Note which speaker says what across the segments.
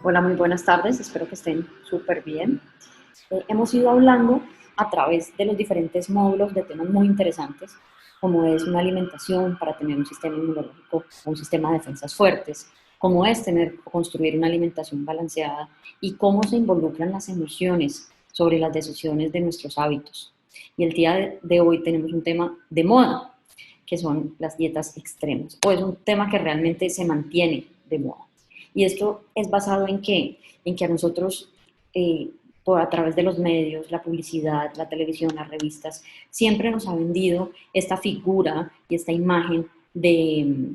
Speaker 1: Hola, muy buenas tardes, espero que estén súper bien. Hemos ido hablando a través de los diferentes módulos de temas muy interesantes, como es una alimentación para tener un sistema inmunológico o un sistema de defensas fuertes, cómo es tener o construir una alimentación balanceada y cómo se involucran las emociones sobre las decisiones de nuestros hábitos. Y el día de hoy tenemos un tema de moda, que son las dietas extremas, o es un tema que realmente se mantiene de moda. Y esto es basado en qué? En que a nosotros, por a través de los medios, la publicidad, la televisión, las revistas, siempre nos ha vendido esta figura y esta imagen de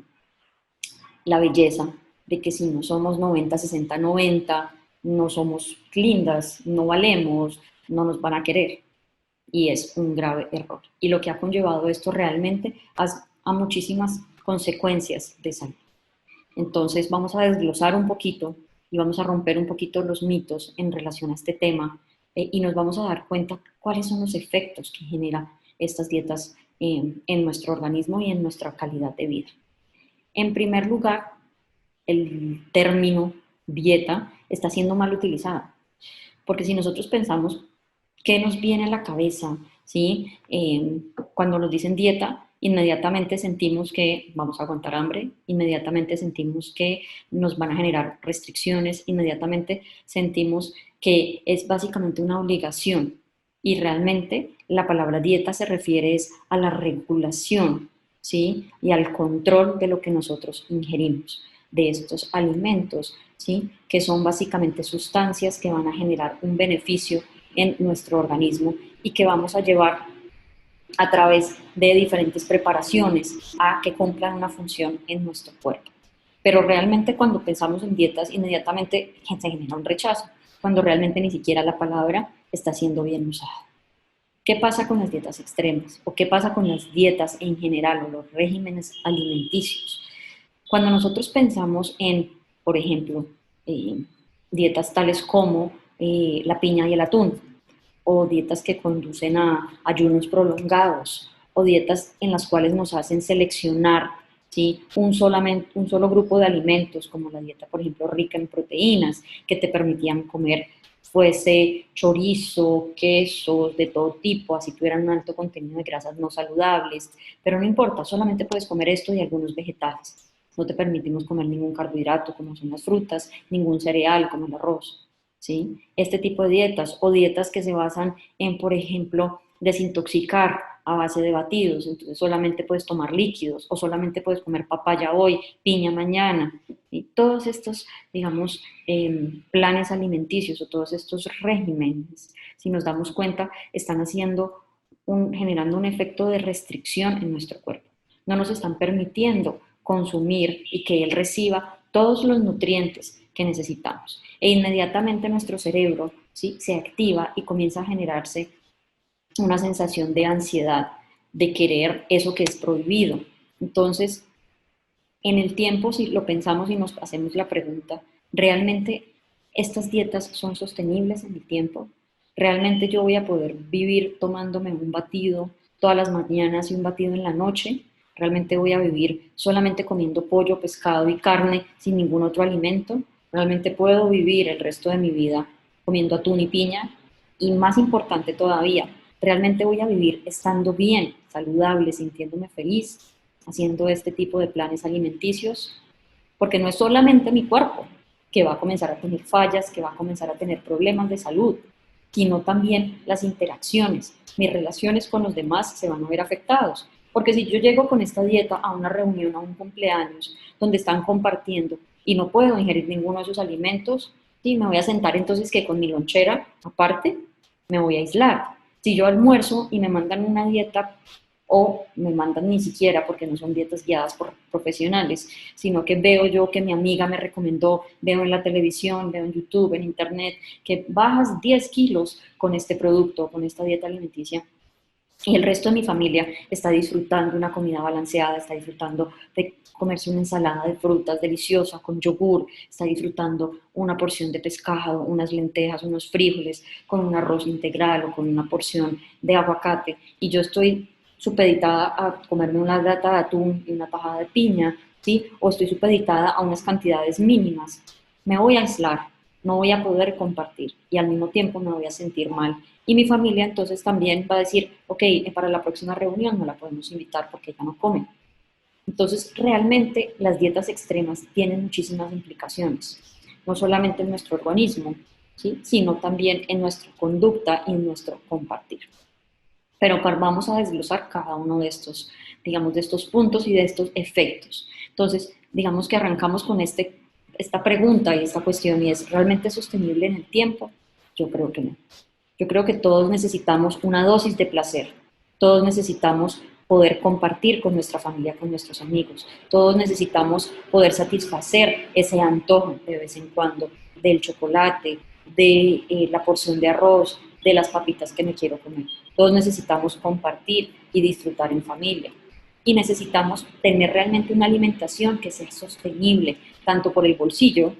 Speaker 1: la belleza, de que si no somos 90, 60, 90, no somos lindas, no valemos, no nos van a querer. Y es un grave error. Y lo que ha conllevado esto realmente a muchísimas consecuencias de salud. Entonces vamos a desglosar un poquito y vamos a romper un poquito los mitos en relación a este tema y nos vamos a dar cuenta cuáles son los efectos que generan estas dietas en nuestro organismo y en nuestra calidad de vida. En primer lugar, el término dieta está siendo mal utilizado, porque si nosotros pensamos qué nos viene a la cabeza, ¿sí? Cuando nos dicen dieta, inmediatamente sentimos que vamos a aguantar hambre, inmediatamente sentimos que nos van a generar restricciones, inmediatamente sentimos que es básicamente una obligación. Y realmente la palabra dieta se refiere a la regulación, ¿sí? Y al control de lo que nosotros ingerimos, de estos alimentos, ¿sí? Que son básicamente sustancias que van a generar un beneficio en nuestro organismo y que vamos a llevar a través de diferentes preparaciones a que cumplan una función en nuestro cuerpo. Pero realmente cuando pensamos en dietas, inmediatamente se genera un rechazo, cuando realmente ni siquiera la palabra está siendo bien usada. ¿Qué pasa con las dietas extremas? ¿O qué pasa con las dietas en general o los regímenes alimenticios? Cuando nosotros pensamos en, por ejemplo, dietas tales como la piña y el atún, o dietas que conducen a ayunos prolongados, o dietas en las cuales nos hacen seleccionar, ¿sí? un solo grupo de alimentos, como la dieta, por ejemplo, rica en proteínas, que te permitían comer fuese chorizo, quesos de todo tipo, así tuvieran un alto contenido de grasas no saludables, pero no importa, solamente puedes comer esto y algunos vegetales. No te permitimos comer ningún carbohidrato, como son las frutas, ningún cereal, como el arroz. ¿Sí? Este tipo de dietas o dietas que se basan en, por ejemplo, desintoxicar a base de batidos, entonces solamente puedes tomar líquidos o solamente puedes comer papaya hoy, piña mañana, y todos estos, digamos, planes alimenticios o todos estos regímenes, si nos damos cuenta, están generando un efecto de restricción en nuestro cuerpo. No nos están permitiendo consumir y que él reciba todos los nutrientes que necesitamos. E inmediatamente nuestro cerebro, ¿sí? Se activa y comienza a generarse una sensación de ansiedad, de querer eso que es prohibido. Entonces, en el tiempo, si lo pensamos y nos hacemos la pregunta, ¿realmente estas dietas son sostenibles en el tiempo? ¿Realmente yo voy a poder vivir tomándome un batido todas las mañanas y un batido en la noche? ¿Realmente voy a vivir solamente comiendo pollo, pescado y carne sin ningún otro alimento? ¿Realmente puedo vivir el resto de mi vida comiendo atún y piña? Y más importante todavía, ¿realmente voy a vivir estando bien, saludable, sintiéndome feliz, haciendo este tipo de planes alimenticios? Porque no es solamente mi cuerpo que va a comenzar a tener fallas, que va a comenzar a tener problemas de salud, sino también las interacciones, mis relaciones con los demás se van a ver afectados. Porque si yo llego con esta dieta a una reunión, a un cumpleaños, donde están compartiendo y no puedo ingerir ninguno de esos alimentos, sí, me voy a sentar entonces que con mi lonchera aparte me voy a aislar. Si yo almuerzo y me mandan una dieta o me mandan ni siquiera porque no son dietas guiadas por profesionales, sino que veo yo que mi amiga me recomendó, veo en la televisión, veo en YouTube, en internet, que bajas 10 kilos con este producto, con esta dieta alimenticia, y el resto de mi familia está disfrutando una comida balanceada, está disfrutando de comerse una ensalada de frutas deliciosa con yogur, está disfrutando una porción de pescado, unas lentejas, unos frijoles, con un arroz integral o con una porción de aguacate, y yo estoy supeditada a comerme una lata de atún y una tajada de piña, ¿sí? O estoy supeditada a unas cantidades mínimas. Me voy a aislar, no voy a poder compartir y al mismo tiempo me voy a sentir mal. Y mi familia entonces también va a decir, ok, para la próxima reunión no la podemos invitar porque ella no come. Entonces, realmente las dietas extremas tienen muchísimas implicaciones, no solamente en nuestro organismo, ¿sí? Sino también en nuestra conducta y en nuestro compartir. Pero vamos a desglosar cada uno de estos, digamos, de estos puntos y de estos efectos. Entonces, digamos que arrancamos con esta pregunta y esta cuestión, y es, ¿realmente sostenible en el tiempo? Yo creo que no. Yo creo que todos necesitamos una dosis de placer, todos necesitamos poder compartir con nuestra familia, con nuestros amigos, todos necesitamos poder satisfacer ese antojo de vez en cuando del chocolate, de la porción de arroz, de las papitas que me quiero comer. Todos necesitamos compartir y disfrutar en familia. Y necesitamos tener realmente una alimentación que sea sostenible, tanto por el bolsillo,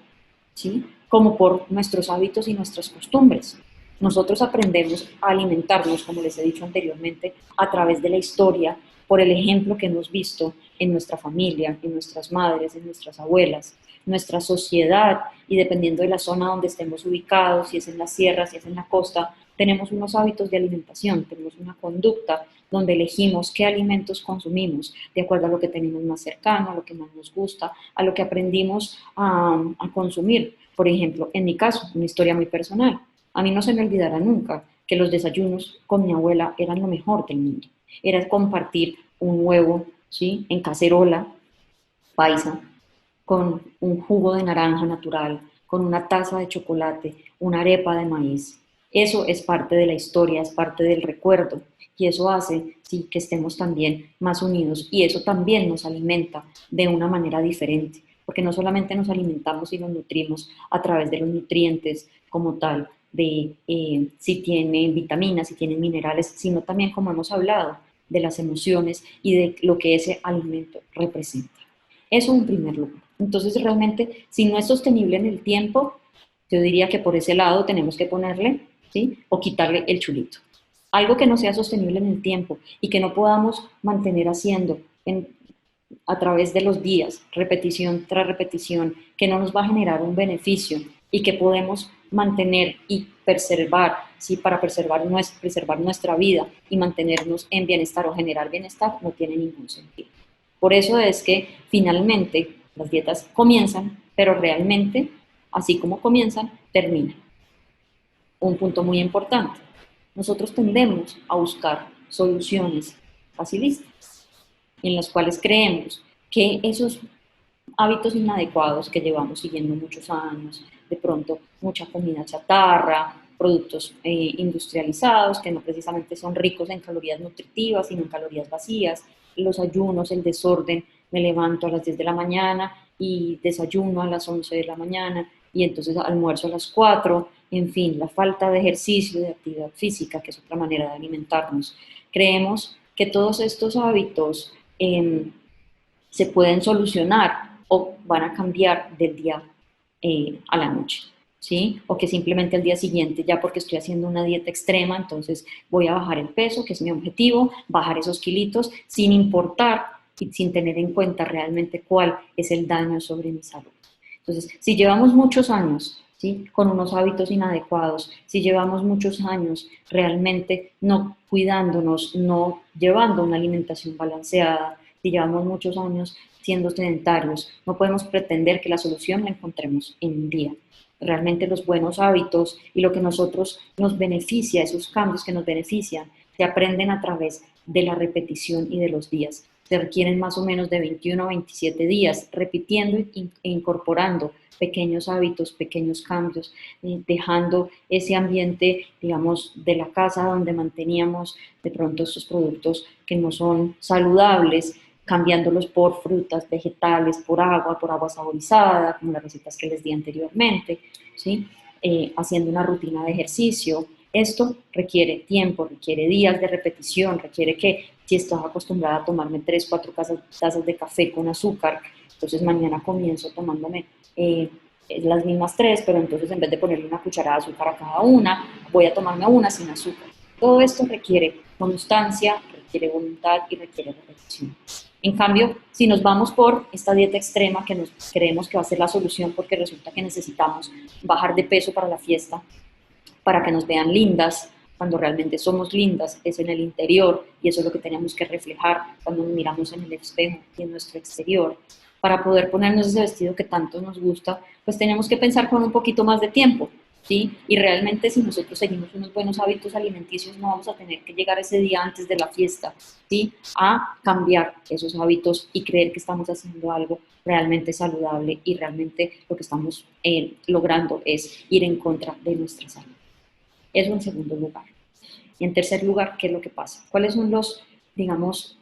Speaker 1: ¿sí?, como por nuestros hábitos y nuestras costumbres. Nosotros aprendemos a alimentarnos, como les he dicho anteriormente, a través de la historia, por el ejemplo que hemos visto en nuestra familia, en nuestras madres, en nuestras abuelas, nuestra sociedad, y dependiendo de la zona donde estemos ubicados, si es en la sierra, si es en la costa, tenemos unos hábitos de alimentación, tenemos una conducta donde elegimos qué alimentos consumimos, de acuerdo a lo que tenemos más cercano, a lo que más nos gusta, a lo que aprendimos a consumir. Por ejemplo, en mi caso, una historia muy personal. A mí no se me olvidará nunca que los desayunos con mi abuela eran lo mejor del mundo. Era compartir un huevo, ¿sí?, en cacerola, paisa, con un jugo de naranja natural, con una taza de chocolate, una arepa de maíz. Eso es parte de la historia, es parte del recuerdo, y eso hace, sí, que estemos también más unidos, y eso también nos alimenta de una manera diferente, porque no solamente nos alimentamos y nos nutrimos a través de los nutrientes como tal, de si tienen vitaminas, si tienen minerales, sino también, como hemos hablado, de las emociones y de lo que ese alimento representa. Eso en primer lugar. Entonces, realmente, si no es sostenible en el tiempo, yo diría que por ese lado tenemos que ponerle, ¿sí?, o quitarle el chulito. Algo que no sea sostenible en el tiempo y que no podamos mantener haciendo a través de los días, repetición tras repetición, que no nos va a generar un beneficio y que podemos mantener y preservar, ¿sí?, para preservar nuestra vida y mantenernos en bienestar o generar bienestar, no tiene ningún sentido. Por eso es que finalmente las dietas comienzan, pero realmente, así como comienzan, terminan. Un punto muy importante. Nosotros tendemos a buscar soluciones facilistas, en las cuales creemos que esos hábitos inadecuados que llevamos siguiendo muchos años, de pronto mucha comida chatarra, productos industrializados que no precisamente son ricos en calorías nutritivas, sino en calorías vacías, los ayunos, el desorden, me levanto a las 10 de la mañana y desayuno a las 11 de la mañana y entonces almuerzo a las 4, en fin, la falta de ejercicio, de actividad física, que es otra manera de alimentarnos. Creemos que todos estos hábitos se pueden solucionar o van a cambiar del día a la noche, ¿sí? O que simplemente al día siguiente, ya porque estoy haciendo una dieta extrema, entonces voy a bajar el peso, que es mi objetivo, bajar esos kilitos, sin importar y sin tener en cuenta realmente cuál es el daño sobre mi salud. Entonces, si llevamos muchos años, ¿sí?, con unos hábitos inadecuados, si llevamos muchos años realmente no cuidándonos, no llevando una alimentación balanceada, si llevamos muchos años siendo sedentarios, no podemos pretender que la solución la encontremos en un día. Realmente los buenos hábitos y lo que nosotros nos beneficia, esos cambios que nos benefician, se aprenden a través de la repetición y de los días. Se requieren más o menos de 21 a 27 días repitiendo e incorporando pequeños hábitos, pequeños cambios, dejando ese ambiente, digamos, de la casa donde manteníamos de pronto estos productos que no son saludables, cambiándolos por frutas, vegetales, por agua saborizada, como las recetas que les di anteriormente, ¿sí? Haciendo una rutina de ejercicio. Esto requiere tiempo, requiere días de repetición, requiere que si estás acostumbrada a tomarme 3, 4 tazas de café con azúcar, entonces mañana comienzo tomándome las mismas 3, pero entonces en vez de ponerle una cucharada de azúcar a cada una, voy a tomarme una sin azúcar. Todo esto requiere constancia, requiere voluntad y requiere repetición. En cambio, si nos vamos por esta dieta extrema que nos creemos que va a ser la solución porque resulta que necesitamos bajar de peso para la fiesta, para que nos vean lindas, cuando realmente somos lindas, es en el interior y eso es lo que tenemos que reflejar cuando nos miramos en el espejo y en nuestro exterior. Para poder ponernos ese vestido que tanto nos gusta, pues tenemos que pensar con un poquito más de tiempo, ¿sí? Y realmente si nosotros seguimos unos buenos hábitos alimenticios, no vamos a tener que llegar ese día antes de la fiesta, ¿sí? A cambiar esos hábitos y creer que estamos haciendo algo realmente saludable y realmente lo que estamos logrando es ir en contra de nuestra salud. Eso en segundo lugar. Y en tercer lugar, ¿qué es lo que pasa? ¿Cuáles son los, digamos,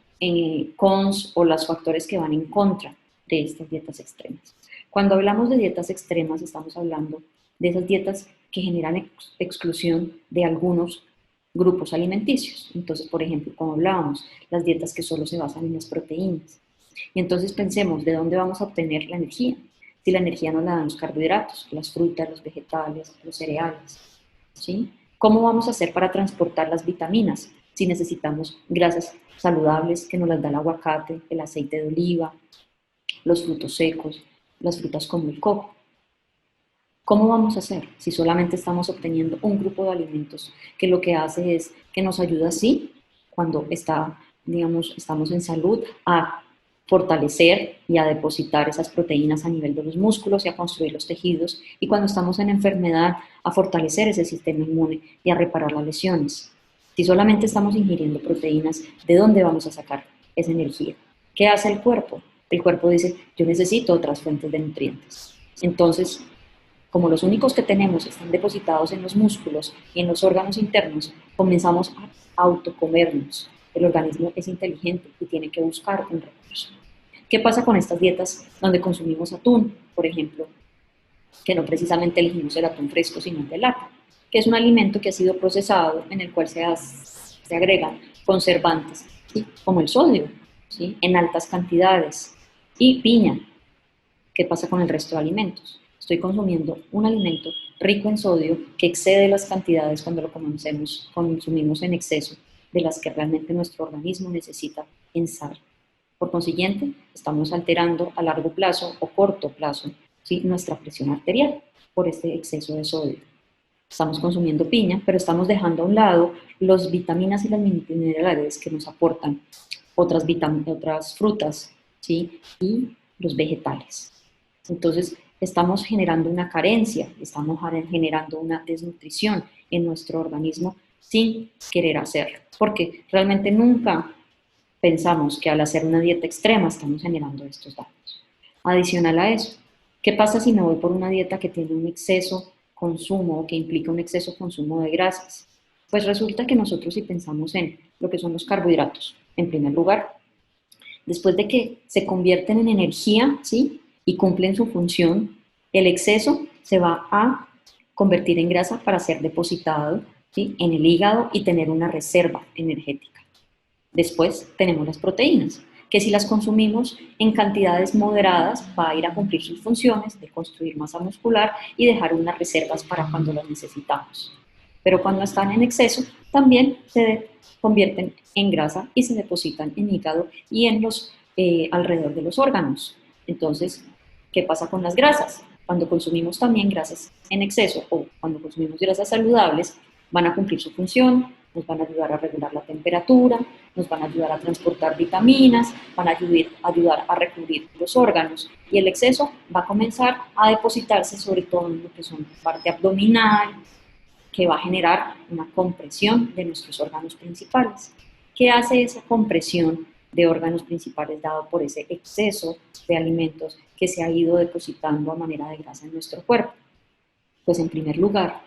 Speaker 1: cons o los factores que van en contra de estas dietas extremas? Cuando hablamos de dietas extremas, estamos hablando de esas dietas que generan exclusión de algunos grupos alimenticios. Entonces, por ejemplo, como hablábamos, las dietas que solo se basan en las proteínas. Y entonces pensemos, ¿de dónde vamos a obtener la energía? Si la energía nos la dan los carbohidratos, las frutas, los vegetales, los cereales, ¿sí? ¿Cómo vamos a hacer para transportar las vitaminas? Si necesitamos grasas saludables que nos las da el aguacate, el aceite de oliva, los frutos secos, las frutas como el coco. ¿Cómo vamos a hacer si solamente estamos obteniendo un grupo de alimentos que lo que hace es que nos ayuda así, cuando estamos en salud, a fortalecer y a depositar esas proteínas a nivel de los músculos y a construir los tejidos, y cuando estamos en enfermedad, a fortalecer ese sistema inmune y a reparar las lesiones? Si solamente estamos ingiriendo proteínas, ¿de dónde vamos a sacar esa energía? ¿Qué hace el cuerpo? El cuerpo dice, yo necesito otras fuentes de nutrientes. Entonces, como los únicos que tenemos están depositados en los músculos y en los órganos internos, comenzamos a autocomernos. El organismo es inteligente y tiene que buscar un recurso. ¿Qué pasa con estas dietas donde consumimos atún, por ejemplo? Que no precisamente elegimos el atún fresco, sino el de lata, que es un alimento que ha sido procesado en el cual se agregan conservantes, ¿sí? Como el sodio, ¿sí? En altas cantidades, y piña. ¿Qué pasa con el resto de alimentos? Estoy consumiendo un alimento rico en sodio que excede las cantidades cuando lo consumimos en exceso de las que realmente nuestro organismo necesita en sal. Por consiguiente, estamos alterando a largo plazo o corto plazo, ¿sí? Nuestra presión arterial por este exceso de sodio. Estamos consumiendo piña, pero estamos dejando a un lado las vitaminas y las minerales que nos aportan otras frutas, ¿sí? Y los vegetales. Entonces, estamos generando una carencia, estamos generando una desnutrición en nuestro organismo sin querer hacerlo, porque realmente nunca pensamos que al hacer una dieta extrema estamos generando estos daños. Adicional a eso, ¿qué pasa si me voy por una dieta que tiene un exceso consumo o que implica un exceso consumo de grasas? Pues resulta que nosotros, si pensamos en lo que son los carbohidratos, en primer lugar, después de que se convierten en energía, ¿sí? Y cumplen su función, el exceso se va a convertir en grasa para ser depositado, ¿sí? En el hígado y tener una reserva energética. Después tenemos las proteínas, que si las consumimos en cantidades moderadas va a ir a cumplir sus funciones de construir masa muscular y dejar unas reservas para cuando las necesitamos. Pero cuando están en exceso, también se convierten en grasa y se depositan en hígado y en los alrededor de los órganos. Entonces, ¿qué pasa con las grasas? Cuando consumimos también grasas en exceso o cuando consumimos grasas saludables, van a cumplir su función, nos van a ayudar a regular la temperatura, nos van a ayudar a transportar vitaminas, van a ayudar a recubrir los órganos, y el exceso va a comenzar a depositarse sobre todo en lo que son la parte abdominal, que va a generar una compresión de nuestros órganos principales. ¿Qué hace esa compresión de órganos principales dado por ese exceso de alimentos que se ha ido depositando a manera de grasa en nuestro cuerpo? Pues en primer lugar,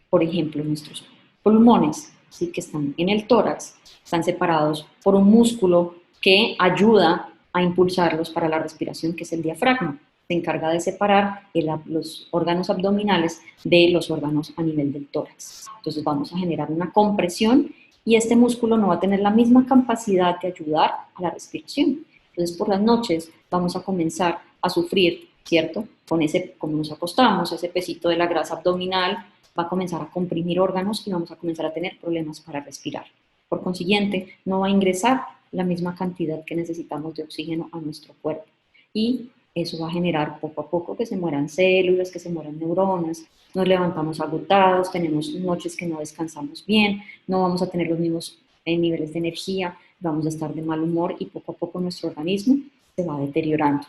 Speaker 1: por ejemplo, nuestros pulmones, ¿sí? Que están en el tórax, están separados por un músculo que ayuda a impulsarlos para la respiración, que es el diafragma. Se encarga de separar los órganos abdominales de los órganos a nivel del tórax. Entonces vamos a generar una compresión y este músculo no va a tener la misma capacidad de ayudar a la respiración. Entonces por las noches vamos a comenzar a sufrir, ¿cierto? Con ese, como nos acostamos, ese pesito de la grasa abdominal va a comenzar a comprimir órganos y vamos a comenzar a tener problemas para respirar. Por consiguiente, no va a ingresar la misma cantidad que necesitamos de oxígeno a nuestro cuerpo. Y eso va a generar poco a poco que se mueran células, que se mueran neuronas, nos levantamos agotados, tenemos noches que no descansamos bien, no vamos a tener los mismos niveles de energía, vamos a estar de mal humor y poco a poco nuestro organismo se va deteriorando.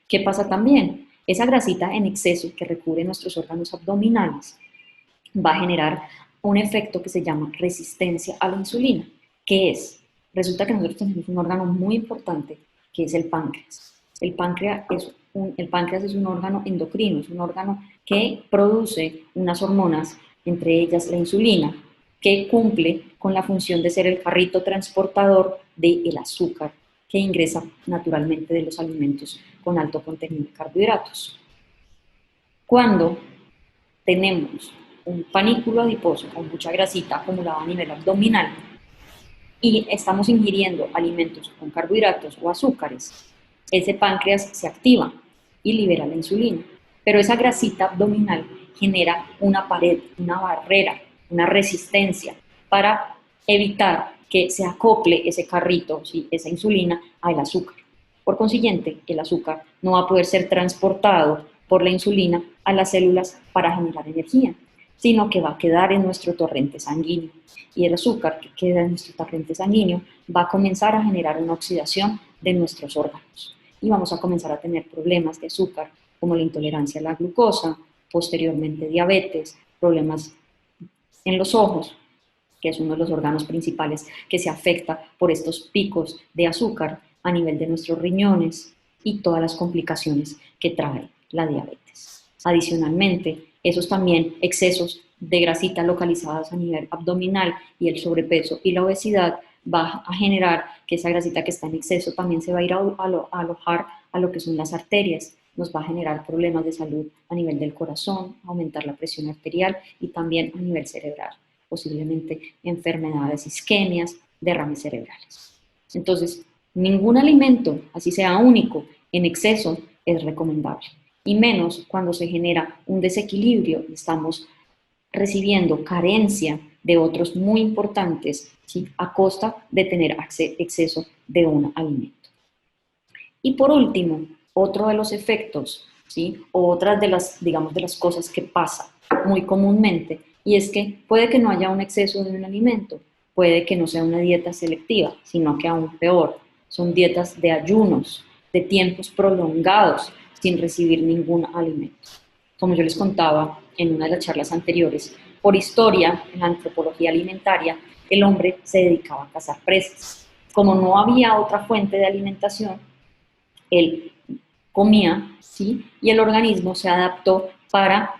Speaker 1: ¿Qué pasa también? Esa grasita en exceso que recubre nuestros órganos abdominales va a generar un efecto que se llama resistencia a la insulina. ¿Qué es? Resulta que nosotros tenemos un órgano muy importante que es el páncreas. El páncreas es un órgano endocrino, es un órgano que produce unas hormonas, entre ellas la insulina, que cumple con la función de ser el carrito transportador del azúcar que ingresa naturalmente de los alimentos con alto contenido de carbohidratos. Cuando tenemos un panículo adiposo con mucha grasita acumulada a nivel abdominal y estamos ingiriendo alimentos con carbohidratos o azúcares, ese páncreas se activa y libera la insulina. Pero esa grasita abdominal genera una pared, una barrera, una resistencia para evitar que se acople ese carrito, ¿sí?, esa insulina, al azúcar. Por consiguiente, el azúcar no va a poder ser transportado por la insulina a las células para generar energía, sino que va a quedar en nuestro torrente sanguíneo. Y el azúcar que queda en nuestro torrente sanguíneo va a comenzar a generar una oxidación de nuestros órganos. Y vamos a comenzar a tener problemas de azúcar, como la intolerancia a la glucosa, posteriormente diabetes, problemas en los ojos, que es uno de los órganos principales que se afecta por estos picos de azúcar a nivel de nuestros riñones y todas las complicaciones que trae la diabetes. Adicionalmente, esos también excesos de grasita localizadas a nivel abdominal y el sobrepeso y la obesidad va a generar que esa grasita que está en exceso también se va a ir a alojar a lo que son las arterias, nos va a generar problemas de salud a nivel del corazón, aumentar la presión arterial y también a nivel cerebral, posiblemente enfermedades isquemias, derrames cerebrales. Entonces, ningún alimento, así sea único, en exceso es recomendable, y menos cuando se genera un desequilibrio y estamos recibiendo carencia de otros muy importantes, ¿sí?, a costa de tener exceso de un alimento. Y por último, otro de los efectos, ¿sí?, o otras de las, digamos, de las cosas que pasa muy comúnmente, y es que puede que no haya un exceso de un alimento, puede que no sea una dieta selectiva, sino que aún peor, son dietas de ayunos, de tiempos prolongados, sin recibir ningún alimento. Como yo les contaba en una de las charlas anteriores, por historia, en la antropología alimentaria, el hombre se dedicaba a cazar presas. Como no había otra fuente de alimentación, él comía, ¿sí?, y el organismo se adaptó para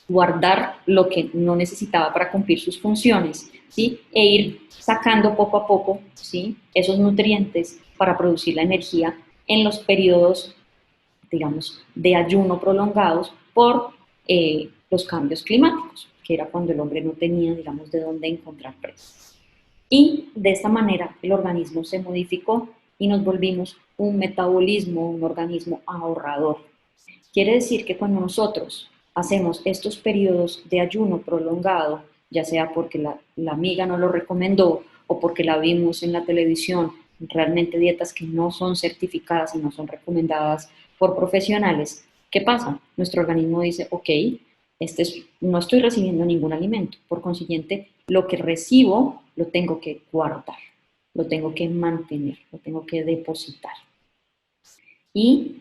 Speaker 1: guardar lo que no necesitaba para cumplir sus funciones, ¿sí?, e ir sacando poco a poco, ¿sí?, esos nutrientes para producir la energía en los periodos, digamos, de ayuno prolongados por los cambios climáticos, que era cuando el hombre no tenía, digamos, de dónde encontrar presas. Y de esta manera el organismo se modificó y nos volvimos un metabolismo, un organismo ahorrador. Quiere decir que cuando nosotros hacemos estos periodos de ayuno prolongado, ya sea porque la amiga nos lo recomendó o porque la vimos en la televisión, realmente dietas que no son certificadas y no son recomendadas por profesionales, ¿qué pasa? Nuestro organismo dice, ok, no estoy recibiendo ningún alimento, por consiguiente, lo que recibo lo tengo que guardar, lo tengo que mantener, lo tengo que depositar. Y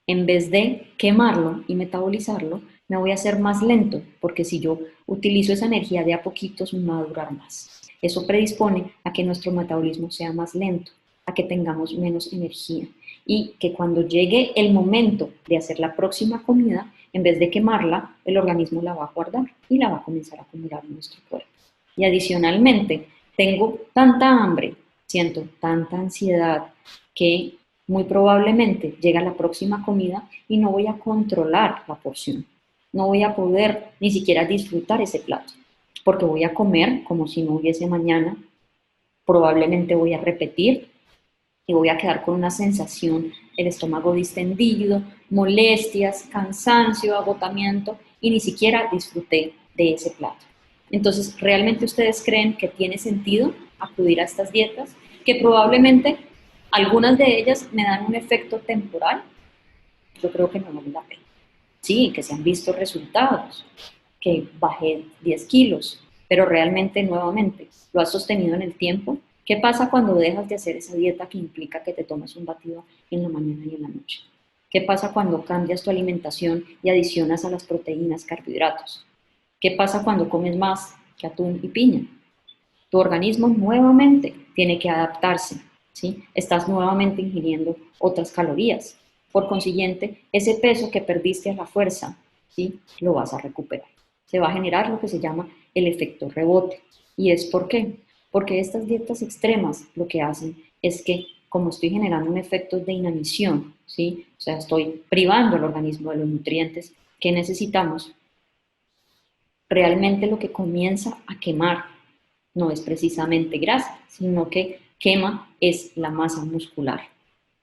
Speaker 1: en vez de quemarlo y metabolizarlo, me voy a hacer más lento, porque si yo utilizo esa energía de a poquitos, me va a durar más. Eso predispone a que nuestro metabolismo sea más lento, a que tengamos menos energía y que cuando llegue el momento de hacer la próxima comida, en vez de quemarla, el organismo la va a guardar y la va a comenzar a acumular en nuestro cuerpo. Y adicionalmente, tengo tanta hambre, siento tanta ansiedad que muy probablemente llega la próxima comida y no voy a controlar la porción. No voy a poder ni siquiera disfrutar ese plato, porque voy a comer como si no hubiese mañana. Probablemente voy a repetir y voy a quedar con una sensación, el estómago distendido, molestias, cansancio, agotamiento, y ni siquiera disfruté de ese plato. Entonces, ¿realmente ustedes creen que tiene sentido acudir a estas dietas? Que probablemente Algunas de ellas me dan un efecto temporal, yo creo que no vale la pena. Sí, que se han visto resultados, que bajé 10 kilos, pero realmente nuevamente lo has sostenido en el tiempo. ¿Qué pasa cuando dejas de hacer esa dieta que implica que te tomes un batido en la mañana y en la noche? ¿Qué pasa cuando cambias tu alimentación y adicionas a las proteínas carbohidratos? ¿Qué pasa cuando comes más que atún y piña? Tu organismo nuevamente tiene que adaptarse, ¿sí? Estás nuevamente ingiriendo otras calorías. Por consiguiente, ese peso que perdiste a la fuerza, ¿sí? Lo vas a recuperar. Se va a generar lo que se llama el efecto rebote. ¿Y es por qué? Porque estas dietas extremas lo que hacen es que, como estoy generando un efecto de inanición, ¿sí? O sea, estoy privando al organismo de los nutrientes que necesitamos, realmente lo que comienza a quemar no es precisamente grasa, sino que quema es la masa muscular.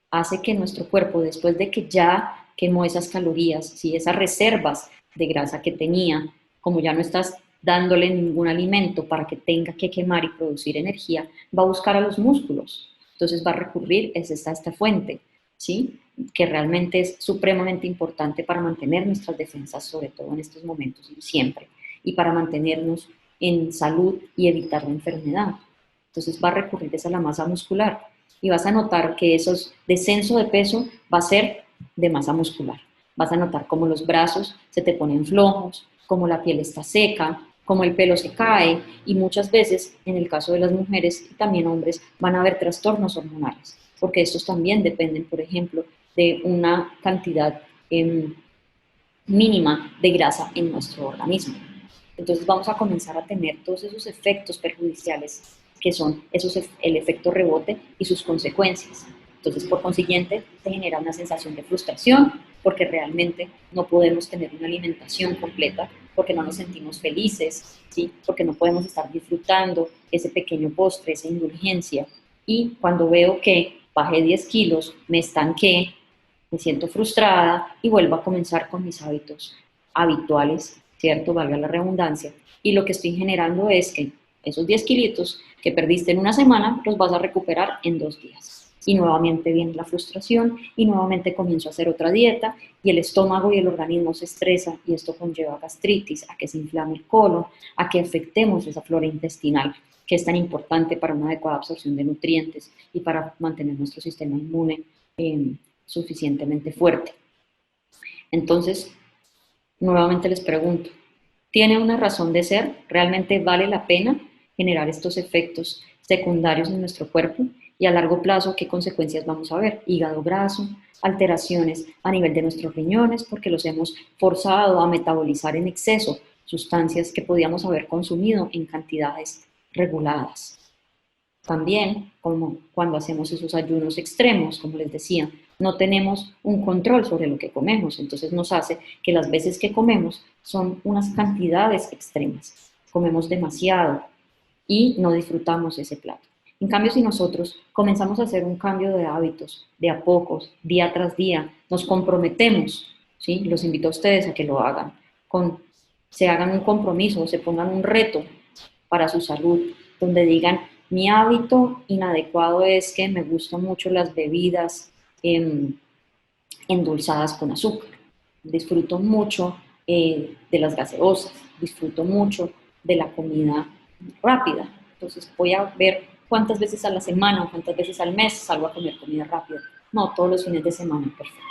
Speaker 1: Hace que nuestro cuerpo, después de que ya quemó esas calorías, si esas reservas de grasa que tenía, como ya no estás dándole ningún alimento para que tenga que quemar y producir energía, va a buscar a los músculos. Entonces va a recurrir a esta fuente, ¿sí? Que realmente es supremamente importante para mantener nuestras defensas, sobre todo en estos momentos y siempre, y para mantenernos en salud y evitar la enfermedad. Entonces va a recurrir a la masa muscular y vas a notar que esos descenso de peso va a ser de masa muscular. Vas a notar cómo los brazos se te ponen flojos, cómo la piel está seca, cómo el pelo se cae y muchas veces, en el caso de las mujeres y también hombres, van a haber trastornos hormonales, porque estos también dependen, por ejemplo, de una cantidad mínima de grasa en nuestro organismo. Entonces vamos a comenzar a tener todos esos efectos perjudiciales que son el efecto rebote y sus consecuencias. Entonces, por consiguiente, se genera una sensación de frustración porque realmente no podemos tener una alimentación completa, porque no nos sentimos felices, ¿sí? Porque no podemos estar disfrutando ese pequeño postre, esa indulgencia. Y cuando veo que bajé 10 kilos, me estanqué, me siento frustrada y vuelvo a comenzar con mis hábitos habituales, ¿cierto? Valga la redundancia. Y lo que estoy generando es que esos 10 kilitos que perdiste en una semana los vas a recuperar en 2 días. Y nuevamente viene la frustración y nuevamente comienzo a hacer otra dieta y el estómago y el organismo se estresa y esto conlleva gastritis, a que se inflame el colon, a que afectemos esa flora intestinal que es tan importante para una adecuada absorción de nutrientes y para mantener nuestro sistema inmune suficientemente fuerte. Entonces, nuevamente les pregunto, ¿tiene una razón de ser? ¿Realmente vale la pena generar estos efectos secundarios en nuestro cuerpo? Y a largo plazo, ¿qué consecuencias vamos a ver? Hígado graso, alteraciones a nivel de nuestros riñones, porque los hemos forzado a metabolizar en exceso sustancias que podíamos haber consumido en cantidades reguladas. También, como cuando hacemos esos ayunos extremos, como les decía, no tenemos un control sobre lo que comemos, entonces nos hace que las veces que comemos son unas cantidades extremas. Comemos demasiado y no disfrutamos ese plato. En cambio, si nosotros comenzamos a hacer un cambio de hábitos de a pocos, día tras día, nos comprometemos, ¿sí? Los invito a ustedes a que lo hagan, se hagan un compromiso, se pongan un reto para su salud, donde digan, mi hábito inadecuado es que me gustan mucho las bebidas endulzadas con azúcar. Disfruto mucho de las gaseosas, disfruto mucho de la comida rápida. Entonces voy a ver cuántas veces a la semana o cuántas veces al mes salgo a comer comida rápida. No, todos los fines de semana, perfecto.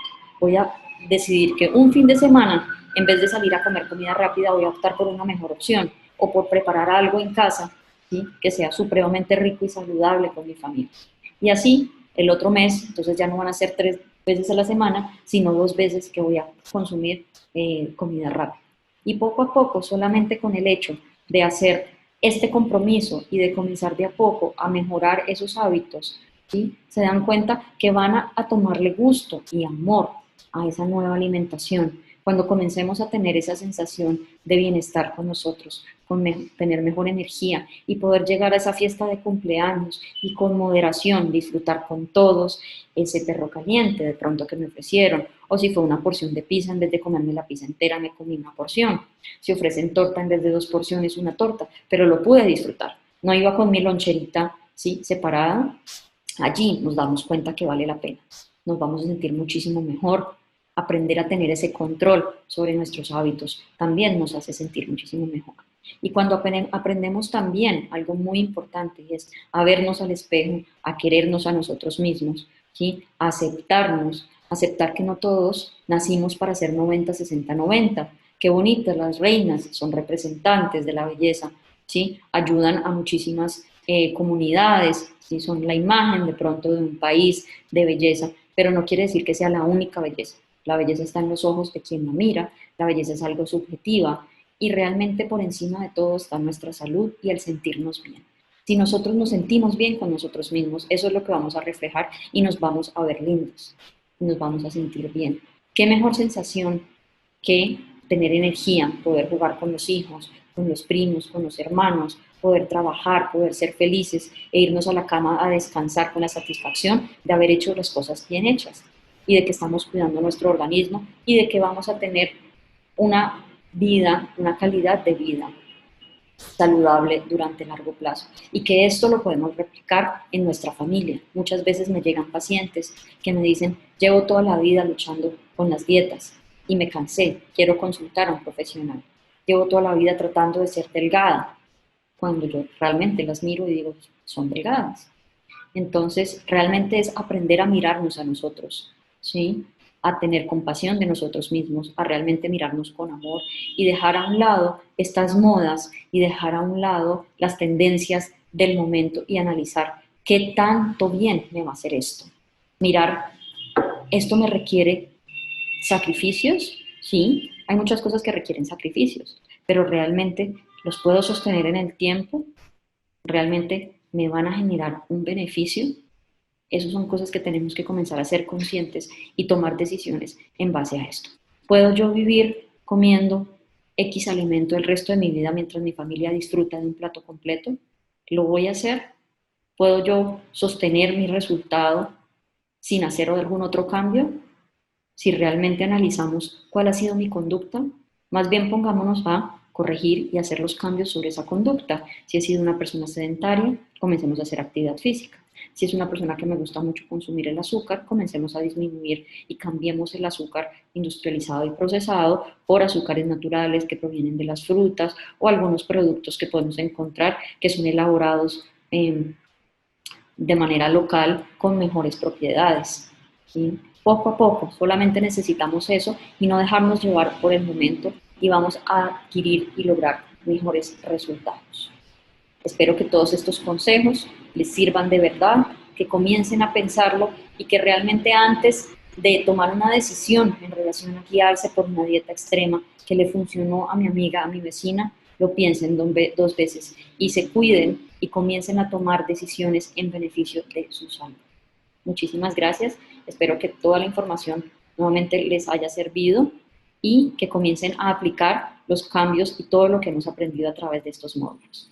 Speaker 1: Voy a decidir que un fin de semana, en vez de salir a comer comida rápida, voy a optar por una mejor opción o por preparar algo en casa, ¿sí? Que sea supremamente rico y saludable con mi familia. Y así, el otro mes, entonces ya no van a ser 3 veces a la semana, sino 2 veces que voy a consumir comida rápida. Y poco a poco, solamente con el hecho de hacer este compromiso y de comenzar de a poco a mejorar esos hábitos, ¿sí? Se dan cuenta que van a tomarle gusto y amor a esa nueva alimentación. Cuando comencemos a tener esa sensación de bienestar con nosotros, tener mejor energía y poder llegar a esa fiesta de cumpleaños y con moderación disfrutar con todos ese perro caliente de pronto que me ofrecieron, o si fue una porción de pizza, en vez de comerme la pizza entera me comí una porción, si ofrecen torta en vez de 2 porciones, una torta, pero lo pude disfrutar, no iba con mi loncherita, ¿sí? Separada, allí nos damos cuenta que vale la pena. Nos vamos a sentir muchísimo mejor. Aprender a tener ese control sobre nuestros hábitos también nos hace sentir muchísimo mejor. Y cuando aprendemos también algo muy importante, y es a vernos al espejo, a querernos a nosotros mismos, ¿sí? A aceptarnos, aceptar que no todos nacimos para ser 90-60-90. Qué bonitas las reinas, son representantes de la belleza, ¿sí? Ayudan a muchísimas comunidades, ¿sí? Son la imagen de pronto de un país de belleza, pero no quiere decir que sea la única belleza. La belleza está en los ojos de quien la mira, la belleza es algo subjetiva y realmente por encima de todo está nuestra salud y el sentirnos bien. Si nosotros nos sentimos bien con nosotros mismos, eso es lo que vamos a reflejar y nos vamos a ver lindos, nos vamos a sentir bien. ¿Qué mejor sensación que tener energía, poder jugar con los hijos, con los primos, con los hermanos, poder trabajar, poder ser felices e irnos a la cama a descansar con la satisfacción de haber hecho las cosas bien hechas y de que estamos cuidando nuestro organismo y de que vamos a tener una vida, una calidad de vida saludable durante largo plazo y que esto lo podemos replicar en nuestra familia. Muchas veces me llegan pacientes que me dicen, llevo toda la vida luchando con las dietas y me cansé, quiero consultar a un profesional. Llevo toda la vida tratando de ser delgada, cuando yo realmente las miro y digo, son delgadas. Entonces, realmente es aprender a mirarnos a nosotros, ¿sí? A tener compasión de nosotros mismos, a realmente mirarnos con amor y dejar a un lado estas modas y dejar a un lado las tendencias del momento y analizar qué tanto bien me va a hacer esto. Mirar, esto me requiere sacrificios, sí, hay muchas cosas que requieren sacrificios, pero realmente los puedo sostener en el tiempo, realmente me van a generar un beneficio. Esas son cosas que tenemos que comenzar a ser conscientes y tomar decisiones en base a esto. ¿Puedo yo vivir comiendo X alimento el resto de mi vida mientras mi familia disfruta de un plato completo? ¿Lo voy a hacer? ¿Puedo yo sostener mi resultado sin hacer algún otro cambio? Si realmente analizamos cuál ha sido mi conducta, más bien pongámonos a corregir y hacer los cambios sobre esa conducta. Si he sido una persona sedentaria, comencemos a hacer actividad física. Si es una persona que me gusta mucho consumir el azúcar, comencemos a disminuir y cambiemos el azúcar industrializado y procesado por azúcares naturales que provienen de las frutas o algunos productos que podemos encontrar que son elaborados de manera local con mejores propiedades, ¿sí? Poco a poco, solamente necesitamos eso y no dejarnos llevar por el momento y vamos a adquirir y lograr mejores resultados. Espero que todos estos consejos les sirvan de verdad, que comiencen a pensarlo y que realmente antes de tomar una decisión en relación a guiarse por una dieta extrema que le funcionó a mi amiga, a mi vecina, lo piensen dos veces y se cuiden y comiencen a tomar decisiones en beneficio de su salud. Muchísimas gracias, espero que toda la información nuevamente les haya servido y que comiencen a aplicar los cambios y todo lo que hemos aprendido a través de estos módulos.